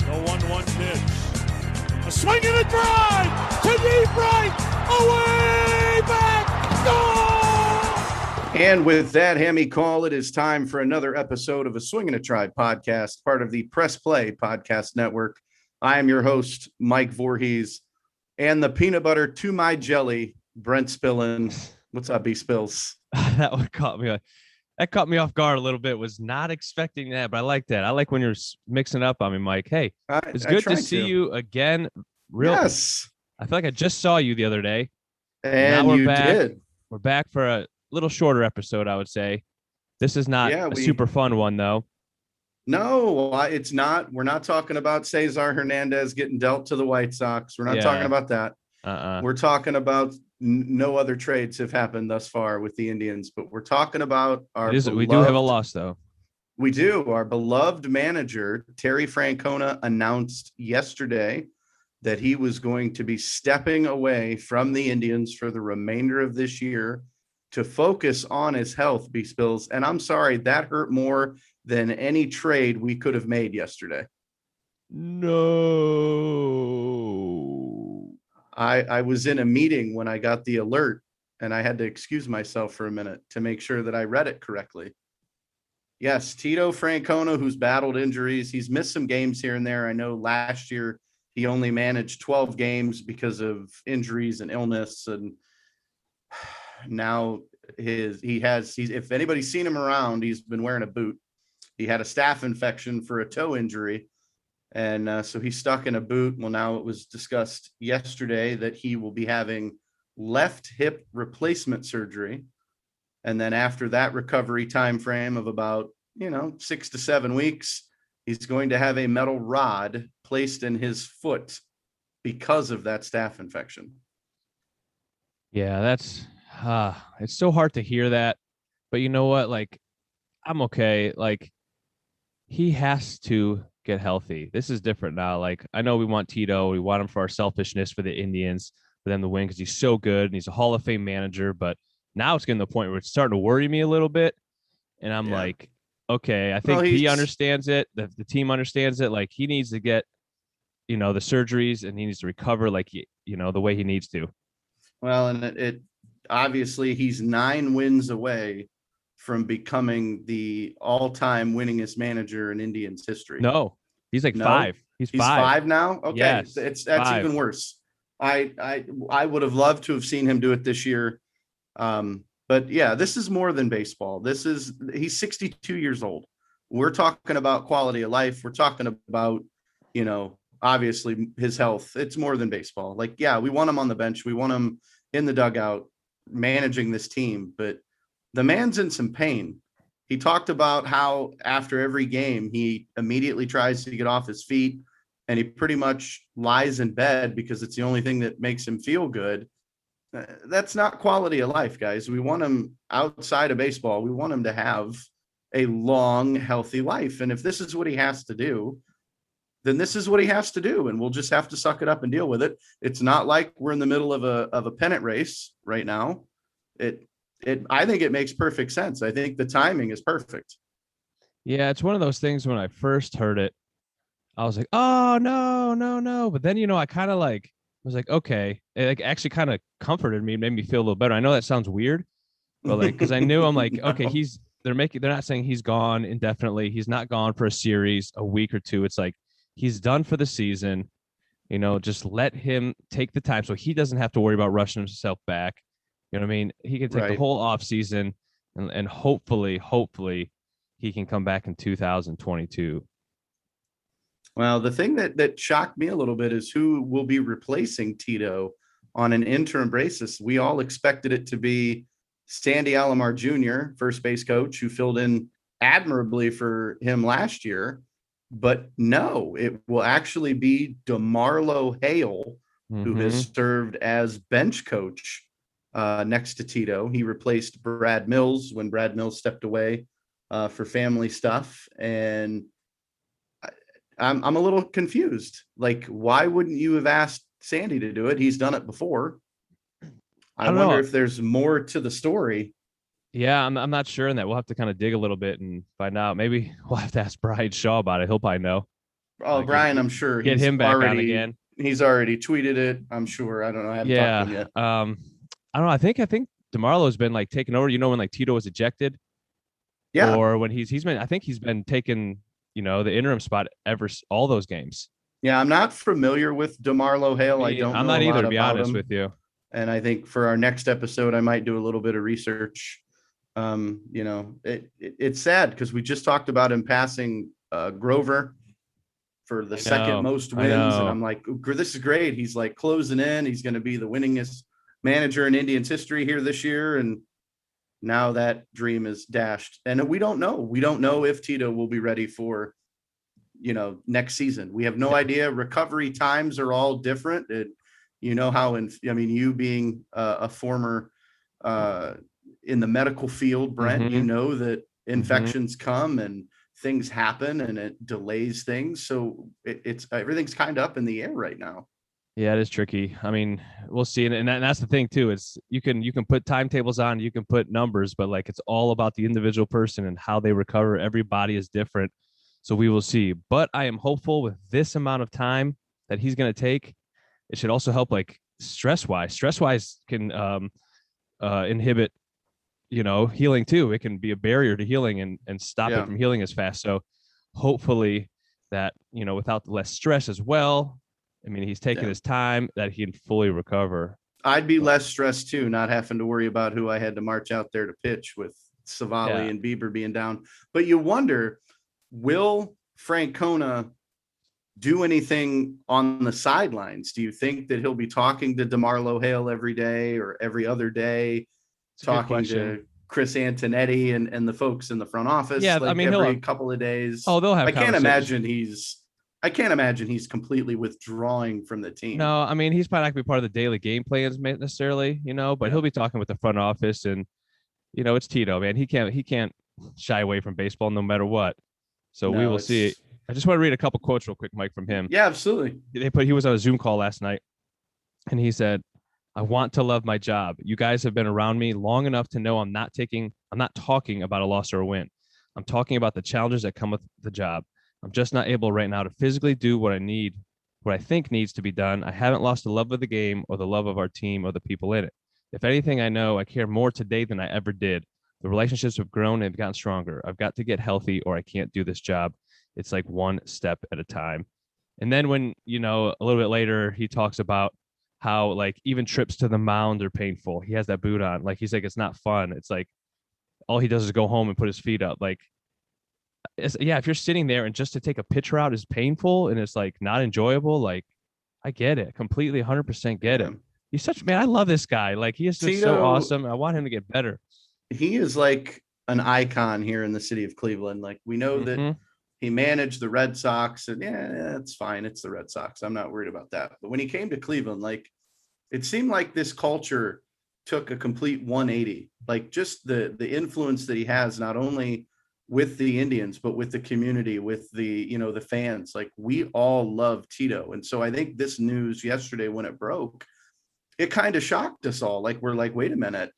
The 1-1 pitch. A swing and a drive to deep right. Away back. Goal! And with that hammy call, it is time for another episode of A Swing and a Try podcast, part of the Press Play Podcast Network. I am your host, Mike Voorhees, and the peanut butter to my jelly, Brent Spillin. What's up, B Spills? That one caught me. That caught me off guard a little bit. Was not expecting that, but I like that. I like when you're mixing up on me, Mike. Hey, it's good to see you again. Yes. I feel like I just saw you the other day. And you did. We're back for a little shorter episode, I would say. This is not a super fun one, though. No, it's not. We're not talking about Cesar Hernandez getting dealt to the White Sox. We're not talking about that. We're talking about no other trades have happened thus far with the Indians, but we're talking about we do have a loss, though. We do. Our beloved manager, Terry Francona, announced yesterday that he was going to be stepping away from the Indians for the remainder of this year to focus on his health, B Spills. And I'm sorry, that hurt more than any trade we could have made yesterday. No. I was in a meeting when I got the alert, and I had to excuse myself for a minute to make sure that I read it correctly. Yes, Tito Francona, who's battled injuries. He's missed some games here and there. I know last year he only managed 12 games because of injuries and illness. And now if anybody's seen him around, he's been wearing a boot. He had a staph infection for a toe injury. And so he's stuck in a boot. Well, now it was discussed yesterday that he will be having left hip replacement surgery. And then after that recovery time frame of about, 6 to 7 weeks, he's going to have a metal rod placed in his foot because of that staph infection. Yeah, that's it's so hard to hear that. But you know what? Like, I'm okay. Like, he has to get healthy. This is different now. Like, I know we want Tito. We want him for our selfishness for the Indians, for them to win because he's so good and he's a Hall of Fame manager. But now it's getting to the point where it's starting to worry me a little bit. And I'm like, okay, I think he understands it. The team understands it. Like, he needs to get, the surgeries, and he needs to recover like, the way he needs to. Well, and it obviously he's 9 wins away from becoming the all-time winningest manager in Indians history. No, he's like 5. He's 5 now. Okay, yes, that's 5. even worse. I would have loved to have seen him do it this year. But yeah, this is more than baseball. He's 62 years old. We're talking about quality of life. We're talking about, obviously his health. It's more than baseball. Like, yeah, we want him on the bench. We want him in the dugout managing this team, but the man's in some pain. He talked about how after every game, he immediately tries to get off his feet and he pretty much lies in bed because it's the only thing that makes him feel good. That's not quality of life, guys. We want him outside of baseball. We want him to have a long, healthy life. And if this is what he has to do, then this is what he has to do. And we'll just have to suck it up and deal with it. It's not like we're in the middle of a pennant race right now. I think it makes perfect sense. I think the timing is perfect. Yeah, it's one of those things when I first heard it, I was like, oh, no. But then, I kind of was like, okay. It actually kind of comforted me, made me feel a little better. I know that sounds weird, but because I knew I'm like, okay, they're not saying he's gone indefinitely. He's not gone for a series, a week or two. It's like, he's done for the season, just let him take the time so he doesn't have to worry about rushing himself back. You know what I mean? He can take the whole off season and hopefully he can come back in 2022. Well, the thing that shocked me a little bit is who will be replacing Tito on an interim basis. We all expected it to be Sandy Alomar Jr., first base coach, who filled in admirably for him last year. But no, it will actually be DeMarlo Hale, who has served as bench coach next to Tito. He replaced Brad Mills when Brad Mills stepped away for family stuff. And I'm a little confused. Like, why wouldn't you have asked Sandy to do it? He's done it before. I wonder if there's more to the story. Yeah, I'm not sure in that. We'll have to kind of dig a little bit and find out. Maybe we'll have to ask Brian Shaw about it. He'll probably know. Oh, Brian, I'm sure get him back on again. He's already tweeted it. I'm sure. I don't know. I haven't talked to him yet. I don't know. I think DeMarlo's been like taking over. You know, when like Tito was ejected, Yeah. or when he's been. I think he's been taking the interim spot all those games. Yeah, I'm not familiar with DeMarlo Hale. I'm not either, to be honest with you. And I think for our next episode, I might do a little bit of research. It's sad because we just talked about him passing Grover for the second most wins. And I'm like, this is great. He's like closing in. He's going to be the winningest manager in Indians history here this year. And now that dream is dashed. And we don't know. We don't know if Tito will be ready for, next season. We have no idea. Recovery times are all different. How, you being a former in the medical field, Brent, that infections come and things happen and it delays things. So it's everything's kind of up in the air right now. Yeah, it is tricky. I mean, we'll see. And that's the thing too, is you can put timetables on, you can put numbers, but like, it's all about the individual person and how they recover. Every body is different. So we will see, but I am hopeful with this amount of time that he's going to take. It should also help like stress wise can inhibit, healing too. It can be a barrier to healing and stop it from healing as fast. So hopefully that, without less stress as well. I mean, he's taking his time, that he can fully recover. I'd be less stressed too, not having to worry about who I had to march out there to pitch with Savali and Bieber being down. But you wonder, will Francona do anything on the sidelines? Do you think that he'll be talking to DeMarlo Hale every day or every other day, talking to Chris Antonetti and the folks in the front office? Yeah, like every couple of days. Oh, they'll have. I can't imagine he's completely withdrawing from the team. No, I mean, he's probably not going to be part of the daily game plans necessarily, but he'll be talking with the front office, and it's Tito, man. He can't shy away from baseball no matter what. So we will see. I just want to read a couple quotes real quick, Mike, from him. Yeah, absolutely. He was on a Zoom call last night, and he said, "I want to love my job. You guys have been around me long enough to know I'm not talking about a loss or a win. I'm talking about the challenges that come with the job. I'm just not able right now to physically do what I think needs to be done. I haven't lost the love of the game or the love of our team or the people in it. If anything, I know I care more today than I ever did. The relationships have grown and have gotten stronger. I've got to get healthy or I can't do this job. It's like one step at a time." And then when, a little bit later, he talks about how like even trips to the mound are painful. He has that boot on. Like, he's like, it's not fun. It's like, all he does is go home and put his feet up. Like, if you're sitting there and just to take a pitcher out is painful and it's like not enjoyable, like, I get it completely, 100% get him. He's man, I love this guy. Like, he is just so awesome. I want him to get better. He is like an icon here in the city of Cleveland. Like, we know that he managed the Red Sox, and it's fine. It's the Red Sox. I'm not worried about that. But when he came to Cleveland, like, it seemed like this culture took a complete 180. Like, just the influence that he has, not only with the Indians, but with the community, with the, the fans. Like, we all love Tito. And so I think this news yesterday, when it broke, it kind of shocked us all. Like, we're like, wait a minute,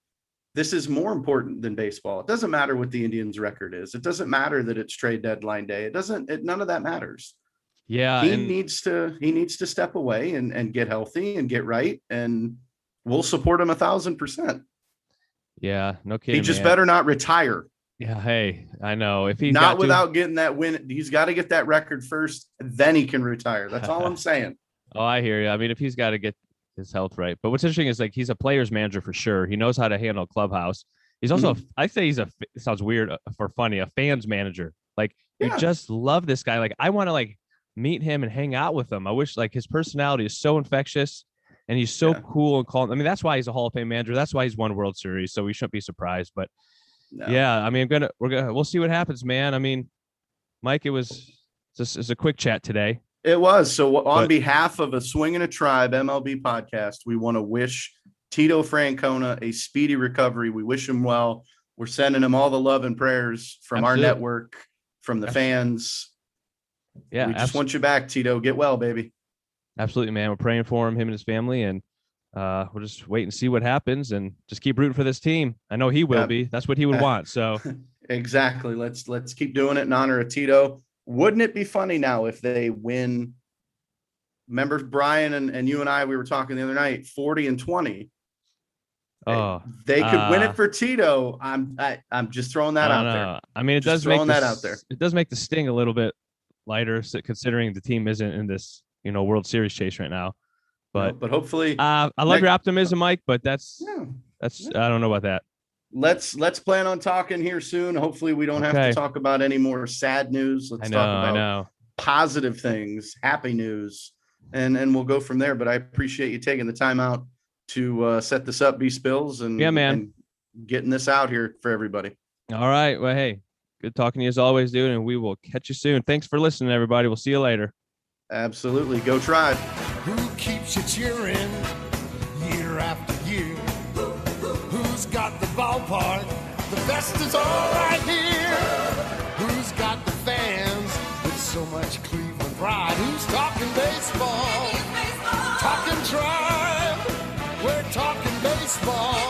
this is more important than baseball. It doesn't matter what the Indians record is. It doesn't matter that it's trade deadline day. None of that matters. Yeah. He needs to step away and get healthy and get right. And we'll support him 1,000%. Yeah. No kidding. He just better not retire. Yeah. Hey, I know if he's not without getting that win. He's got to get that record first, then he can retire. That's all I'm saying. Oh, I hear you. I mean, if he's got to get his health right. But what's interesting is, like, he's a player's manager for sure. He knows how to handle a clubhouse. He's also, I say it sounds weird for funny, a fans manager. Like, you just love this guy. Like, I want to like meet him and hang out with him. I wish, like, his personality is so infectious and he's so cool and calm. I mean, that's why he's a Hall of Fame manager. That's why he's won World Series. So we shouldn't be surprised. But I mean, we'll see what happens, man. I mean, Mike, it's a quick chat today. It was. So on behalf of a Swing and a Tribe MLB podcast, we want to wish Tito Francona a speedy recovery. We wish him well. We're sending him all the love and prayers from our network, from the fans. Yeah. We just want you back, Tito. Get well, baby. Absolutely, man. We're praying for him and his family, and we'll just wait and see what happens and just keep rooting for this team. I know he will be. That's what he would want. So exactly. Let's keep doing it in honor of Tito. wouldn't it be funny now if they win? Remember Brian and you and I, we were talking the other night, 40-20. Oh, They could win it for Tito. I'm just throwing that out there. I mean, it Just does make throwing that out there. It does make the sting a little bit lighter, considering the team isn't in this, World Series chase right now. But hopefully, I love your optimism, Mike. But that's I don't know about that. Let's plan on talking here soon. Hopefully, we don't have to talk about any more sad news. Let's talk about positive things, happy news, and we'll go from there. But I appreciate you taking the time out to set this up, B Spills, and and getting this out here for everybody. All right. Well, hey, good talking to you as always, dude, and we will catch you soon. Thanks for listening, everybody. We'll see you later. Absolutely. Go Tribe. Who keeps you cheering year after year? Who's got the ballpark? The best is all right here. Who's got the fans with so much Cleveland pride? Who's talking baseball? Talking Tribe. We're talking baseball.